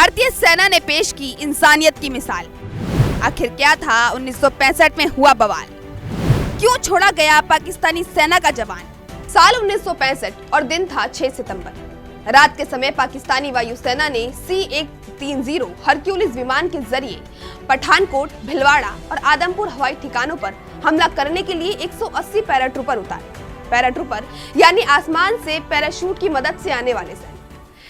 भारतीय सेना ने पेश की इंसानियत की मिसाल। आखिर क्या था 1965 में हुआ बवाल? क्यों छोड़ा गया पाकिस्तानी सेना का जवान? साल 1965 और दिन था 6 सितंबर। रात के समय पाकिस्तानी वायुसेना ने C-130 हरक्यूलिस विमान के जरिए पठानकोट, भिलवाड़ा और आदमपुर हवाई ठिकानों पर हमला करने के लिए 180 पैराट्रूपर उतारे। पैराट्रूपर यानी आसमान से पैराशूट की मदद से आने वाले सैनिक।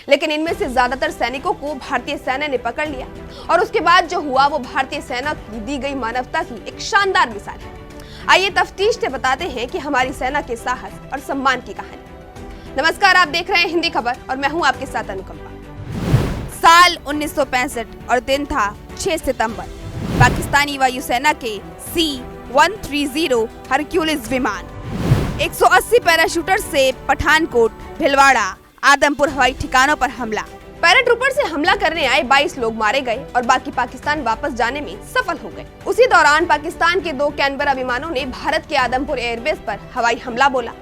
लेकिन इनमें से ज्यादातर सैनिकों को भारतीय सेना ने पकड़ लिया और उसके बाद जो हुआ वो भारतीय सेना की दी गई मानवता की एक शानदार मिसाल है। आइए तफ्तीश से बताते हैं कि हमारी सेना के साहस और सम्मान की कहानी। नमस्कार, आप देख रहे हैं हिंदी खबर और मैं हूं आपके साथ अनुकंपा। साल 1965 और दिन था 6 सितंबर। पाकिस्तानी वायुसेना के C-130 हरक्यूलिस विमान 180 पैराशूटर से पठानकोट, भिलवाड़ा, आदमपुर हवाई ठिकानों पर हमला। पैराट्रूपर से हमला करने आए 22 लोग मारे गए और बाकी पाकिस्तान वापस जाने में सफल हो गए। उसी दौरान पाकिस्तान के 2 कैनबरा विमानों ने भारत के आदमपुर एयरबेस पर हवाई हमला बोला।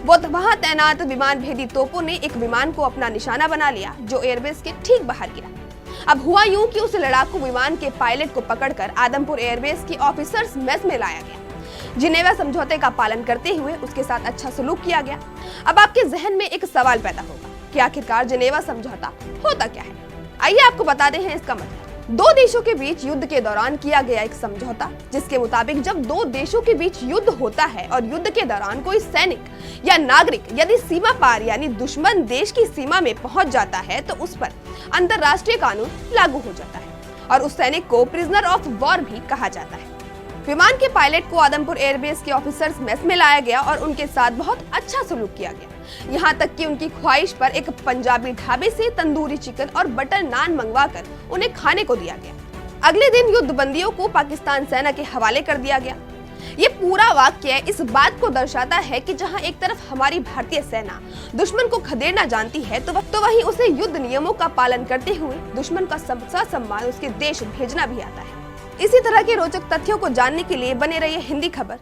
वो वहां तैनात विमान भेदी तोपों ने एक विमान को अपना निशाना बना लिया जो एयरबेस के ठीक बाहर गिरा। अब हुआ यूं कि उस लड़ाकू विमान के पायलट को पकड़कर आदमपुर एयरबेस की ऑफिसर्स मेस में लाया गया। जिनेवा समझौते का पालन करते हुए उसके साथ अच्छा सलूक किया गया। अब आपके जहन में एक सवाल पैदा होगा कि आखिरकार जिनेवा समझौता होता क्या है। आइए आपको बताते हैं इसका मतलब। 2 देशों के बीच युद्ध के दौरान किया गया एक समझौता, जिसके मुताबिक जब 2 देशों के बीच युद्ध होता है और युद्ध के दौरान कोई सैनिक या नागरिक यदि सीमा पार यानी दुश्मन देश की सीमा में पहुंच जाता है तो उस पर अंतरराष्ट्रीय कानून लागू हो जाता है और उस सैनिक को प्रिजनर ऑफ वॉर भी कहा जाता है। विमान के पायलट को आदमपुर एयरबेस के ऑफिसर्स मेस में लाया गया और उनके साथ बहुत अच्छा सलूक किया गया। यहाँ तक कि उनकी ख्वाहिश पर एक पंजाबी ढाबे से तंदूरी चिकन और बटर नान मंगवाकर उन्हें खाने को दिया गया। अगले दिन युद्ध बंदियों को पाकिस्तान सेना के हवाले कर दिया गया। ये पूरा वाक्य इस बात को दर्शाता है कि जहाँ एक तरफ हमारी भारतीय सेना दुश्मन को खदेड़ना जानती है तो वहीं उसे युद्ध नियमों का पालन करते हुए दुश्मन का ससम्मान उसके देश भेजना भी आता है। इसी तरह के रोचक तथ्यों को जानने के लिए बने रहिए हिंदी खबर